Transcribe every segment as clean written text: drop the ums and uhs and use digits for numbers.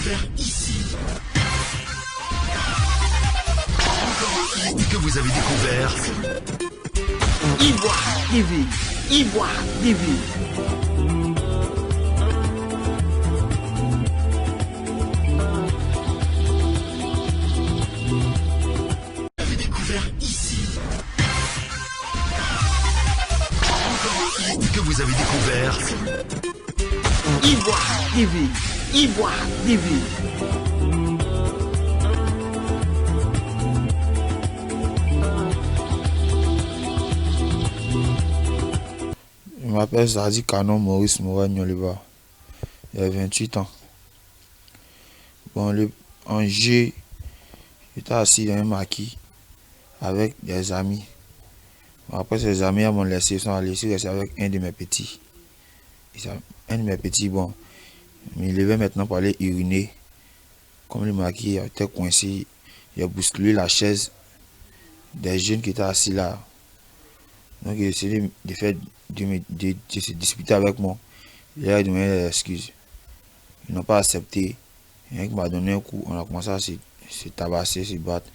découvert ici. Que vous avez découvert Ivoire TV. Ivoire TV. Vous avez découvert ici. Que vous avez découvert Ivoire TV. Ivoire TV. Je m'appelle Zadi Canon Maurice Moura Nyoliba. J'ai 28 ans. Bon, en G, j'étais assis dans un maquis avec des amis. Bon, après, ces amis m'ont laissé, ils sont allés rester avec un de mes petits. Un de mes petits, bon, il levait maintenant pour aller uriner. Comme le maquis était coincé, j'ai bousculé la chaise des jeunes qui étaient assis là. Donc, il a essayé de se disputer avec moi. Il a donné des excuses. Ils n'ont pas accepté. Il m'a donné un coup. On a commencé à se tabasser, se battre.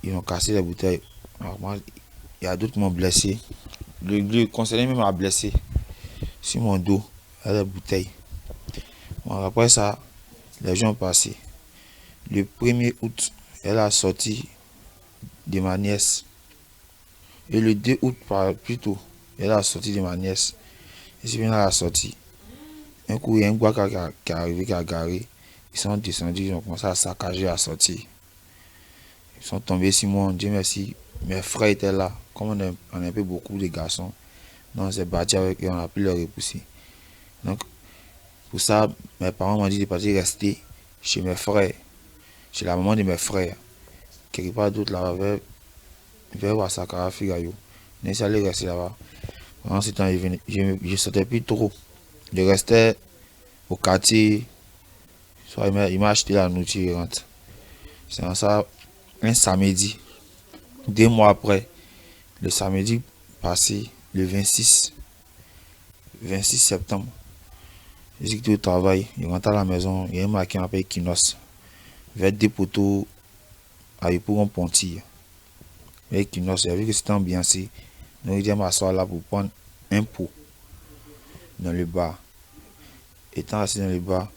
Ils ont cassé les bouteilles. Alors, moi, il y a d'autres qui m'ont blessé. Le conseiller même m'a blessé sur mon dos. Il y a des bouteilles. Bon, après ça, les gens ont passé. Le 1er août, elle a sorti de ma nièce. Et le 2 août, plutôt, elle a sorti de ma nièce. Et c'est bien elle a sorti. Un coup, il y a un gars qui est arrivé, qui a garé. Ils sont descendus, ils ont commencé à saccager, à sortir. Ils sont tombés sur moi, Dieu merci. Mes frères étaient là. Comme on est un peu beaucoup de garçons, donc on s'est battu avec eux, on a pu les repousser. Donc, pour ça, mes parents m'ont dit de partir rester chez mes frères, chez la maman de mes frères. Quelque part d'autre là, vers Ouassakara, Figayo. Je suis allé rester là-bas. Pendant ce temps, je ne sortais plus trop. Je restais au quartier. Soit il m'a acheté la nourriture et rentre. C'est dans ça, un samedi, 2 mois après, le samedi passé, le 26 septembre, j'étais au travail, je rentre à la maison, il y a un mec qui m'appelle Kinos, vers des poteaux à Yopougon Ponty. Avec Kinos, j'ai vu que c'était ambiancé, donc il dit à m'asseoir là pour prendre un pot dans le bar. Étant assis dans le bar,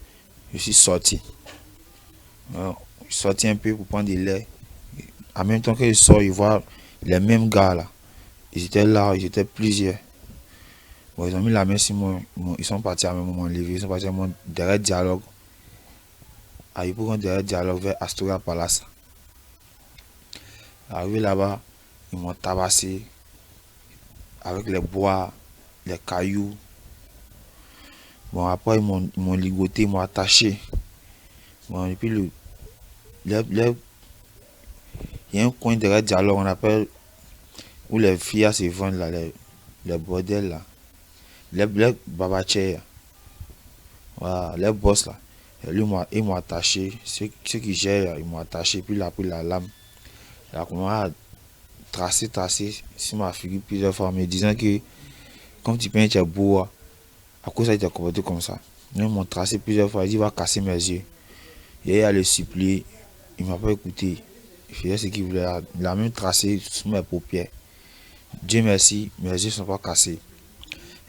je suis sorti. Alors, je suis sorti un peu pour prendre des lait. En même temps que je sors, je vois les mêmes gars là. Ils étaient là, ils étaient plusieurs. Bon, ils ont mis la main sur moi. Ils sont partis à un moment levé. Ils sont partis à mon derrière dialogue. À Yopougon derrière dialogue vers Astoria Palace. Arrivé là-bas, ils m'ont tabassé avec les bois, les cailloux. Bon, après, ils m'ont ligoté, ils m'ont attaché. Bon, et puis, il y a un coin derrière dialogue, on appelle, où les filles se vendent là, les bordels là. Les babachers, voilà, les boss là. Et lui, ils m'ont attaché. Ceux qui gèrent, ils m'ont attaché. Puis il a pris la lame. Il a commencé à tracer sur ma figure plusieurs fois, me disant que, comme tu penses que tu es beau, à cause ça, il t'a comporté comme ça. Ils m'ont tracé plusieurs fois. Il dit, il va casser mes yeux. Et il a le supplié. Il ne m'a pas écouté. Il faisait ce qu'il voulait. Il a même tracé sous mes paupières. Dieu merci, mes yeux ne sont pas cassés.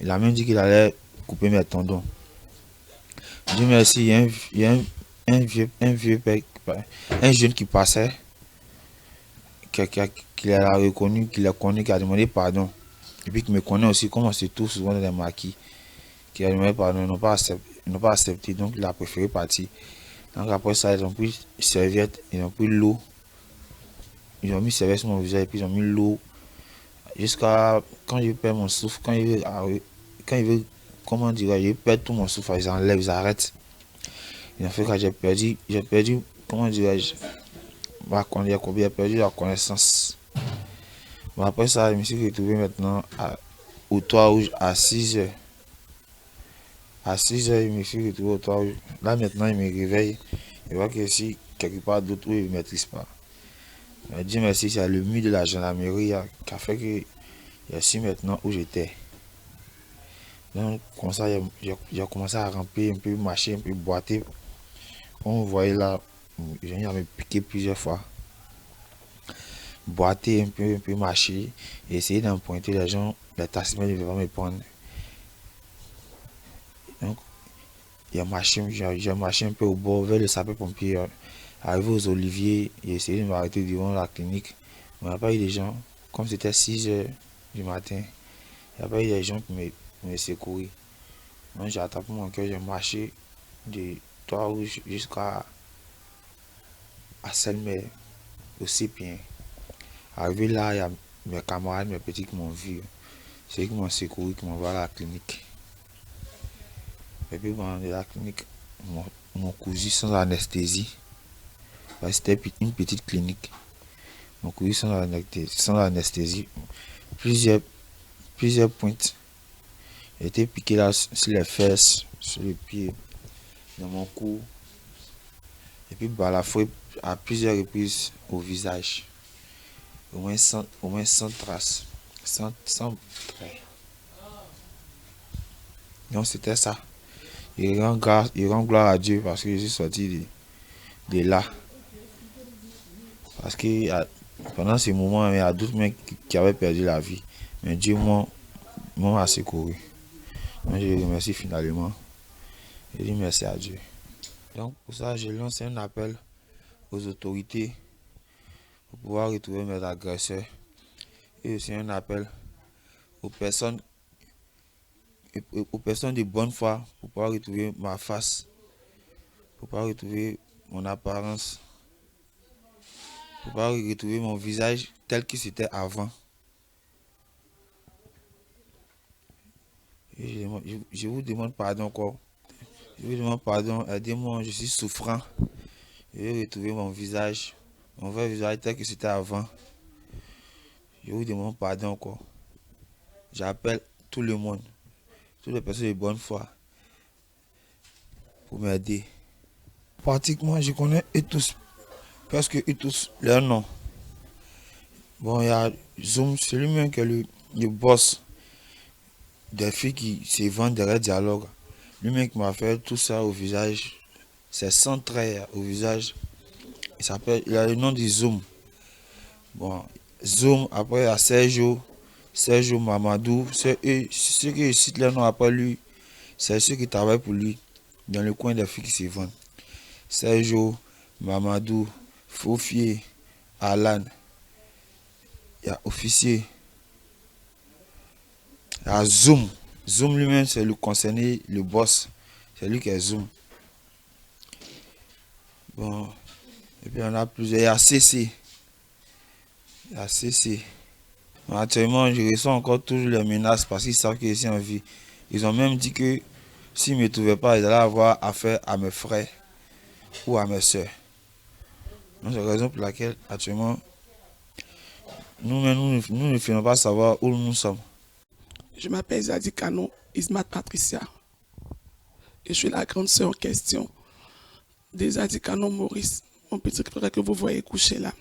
Il a même dit qu'il allait couper mes tendons. Dieu merci, il y a un vieux père, un jeune qui passait, qui l'a reconnu, qui l'a connu, qui a demandé pardon. Et puis qui me connaît aussi, comme on se trouve souvent dans les maquis, qui a demandé pardon, ils n'ont pas accepté, donc il a préféré partir. Donc après ça, ils ont pris une serviette, ils ont pris l'eau, ils ont mis serviette sur mon visage, et puis ils ont mis l'eau, jusqu'à quand je perds mon souffle, quand il veut, comment dire, je perds tout mon souffle, ils enlèvent, ils arrêtent. Ils ont fait que j'ai perdu, comment dirais-je, j'ai perdu la connaissance. Bon, après ça, je me suis retrouvé maintenant au toit rouge à 6h. À 6h, je me suis retrouvé au toit rouge. Là maintenant, il me réveille. Je vois que si quelque part d'autre, il ne maîtrise pas. Mais Dieu merci, c'est le mur de la gendarmerie qui a fait que je suis maintenant où j'étais. Donc, comme ça, j'ai commencé à ramper un peu, marcher un peu, boiter Comme vous voyez là, j'ai me piqué plusieurs fois. Boiter un peu marcher et essayer d'empointer les gens, les taximens ne veulent pas me prendre. Donc, j'ai marché un peu au bord vers le sapeur-pompier. Arrivé aux Oliviers, j'ai essayé de m'arrêter devant la clinique. Mais il n'y a pas eu de gens, comme c'était 6 h du matin, il n'y a pas eu de gens qui me secourir. Donc j'ai attrapé mon cœur, j'ai marché de Trois-Rouges jusqu'à Selmer, aussi bien. Arrivé là, il y a mes camarades, mes petits qui m'ont vu. C'est eux qui m'ont secouru, qui m'ont envoyé à la clinique. Et puis, dans la clinique, mon cousu sans anesthésie. C'était une petite clinique. Mon cousu sans anesthésie. Plusieurs pointes. J'ai été piqué là sur les fesses, sur les pieds, dans mon cou. Et puis balafré à plusieurs reprises au visage. Au moins 100 traces. 100 traits. Donc c'était ça. Il rend gloire à Dieu parce que je suis sorti de là. Parce que pendant ce moment, il y a d'autres mecs qui avaient perdu la vie. Mais Dieu m'a secouru. Donc je le remercie finalement. Je dis merci à Dieu. Donc pour ça, je lance un appel aux autorités pour pouvoir retrouver mes agresseurs. Et aussi un appel aux personnes de bonne foi pour pouvoir retrouver ma face, pour pouvoir retrouver mon apparence, pour pouvoir retrouver mon visage tel que c'était avant. Et je vous demande pardon encore. Je vous demande pardon, aidez-moi, je suis souffrant. Je vais retrouver mon visage, mon vrai visage tel que c'était avant. Je vous demande pardon encore. J'appelle tout le monde, toutes les personnes de bonne foi pour m'aider. Pratiquement, je connais eux tous, presque eux tous, leurs noms. Bon, il y a Zoom, c'est lui-même qui est le boss des filles qui se vendent derrière Dialogue. Lui-même qui m'a fait tout ça au visage. C'est 100 traits au visage. Il a le nom de Zoom. Bon, Zoom, après il y a Sergio Mamadou. Ceux qui citent leur nom après lui, c'est ceux qui travaillent pour lui dans le coin des filles qui se vendent. Sergio, Mamadou, Fofier, Alan. Il y a Officier. Il y a Zoom. Zoom lui-même, c'est le concerné, le boss. C'est lui qui est Zoom. Bon. Et puis on a plusieurs. Il y a CC. Il y a CC. Bon, actuellement, je reçois encore toujours les menaces parce qu'ils savent que je suis en vie. Ils ont même dit que s'ils ne me trouvaient pas, ils allaient avoir affaire à mes frères ou à mes soeurs. Donc c'est la raison pour laquelle actuellement, nous ne finissons pas savoir où nous sommes. Je m'appelle Zadi Kano, Ismat Patricia. Et je suis la grande sœur en question de Zadi Kano Maurice, mon petit frère que vous voyez couché là.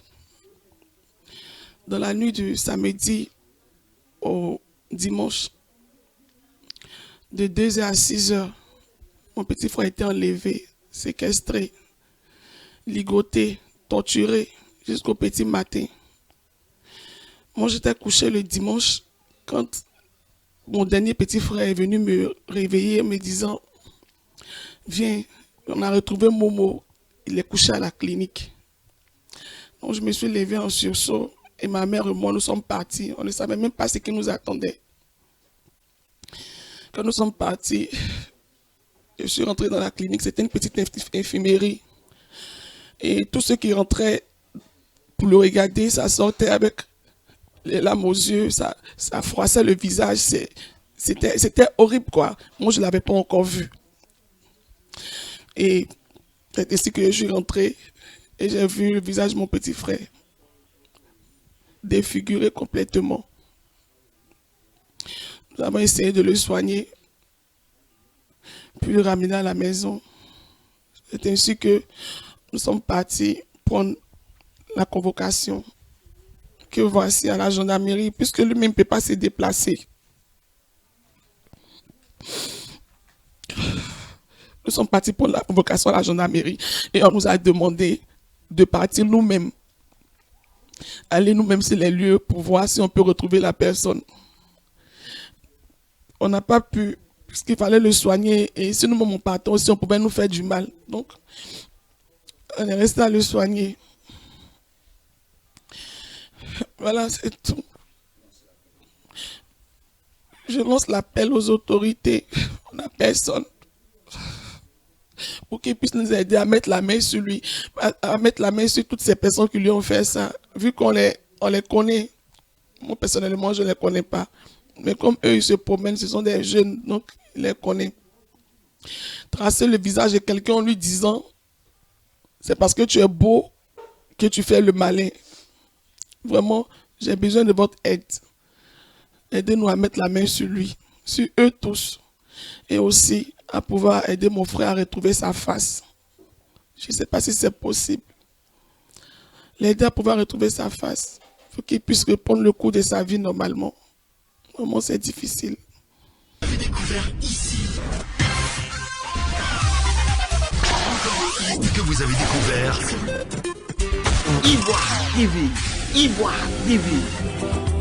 Dans la nuit du samedi au dimanche, de 2 h à 6 h, mon petit frère a été enlevé, séquestré, ligoté, torturé jusqu'au petit matin. Moi, j'étais couché le dimanche quand mon dernier petit frère est venu me réveiller me disant « Viens, on a retrouvé Momo, il est couché à la clinique. » Donc je me suis levé en sursaut et ma mère et moi nous sommes partis. On ne savait même pas ce qui nous attendait. Quand nous sommes partis, je suis rentré dans la clinique, c'était une petite infirmerie. Et tous ceux qui rentraient pour le regarder, ça sortait avec les larmes aux yeux, ça froissait le visage, c'était horrible quoi. Moi je ne l'avais pas encore vu. Et c'est ainsi que je suis rentré et j'ai vu le visage de mon petit frère défiguré complètement. Nous avons essayé de le soigner, puis le ramener à la maison. C'est ainsi que nous sommes partis prendre la convocation que voici à la gendarmerie, puisque lui-même ne peut pas se déplacer. Nous sommes partis pour la convocation à la gendarmerie et on nous a demandé de partir nous-mêmes, aller nous-mêmes sur les lieux pour voir si on peut retrouver la personne. On n'a pas pu, puisqu'il fallait le soigner et si nous-mêmes partons aussi, on pouvait nous faire du mal. Donc, on est resté à le soigner. Voilà, c'est tout. Je lance l'appel aux autorités. On n'a personne pour qu'ils puissent nous aider à mettre la main sur lui, à mettre la main sur toutes ces personnes qui lui ont fait ça. Vu qu'on les connaît, moi personnellement je ne les connais pas, mais comme eux ils se promènent, ce sont des jeunes, donc ils les connaissent. Tracer le visage de quelqu'un en lui disant c'est parce que tu es beau que tu fais le malin. Vraiment, j'ai besoin de votre aide. Aidez-nous à mettre la main sur lui, sur eux tous. Et aussi à pouvoir aider mon frère à retrouver sa face. Je ne sais pas si c'est possible. L'aider à pouvoir retrouver sa face. Il faut qu'il puisse reprendre le cours de sa vie normalement. Vraiment, c'est difficile. Vous avez découvert ici. Que vous avez découvert Ivoire TV. Ivoire TV.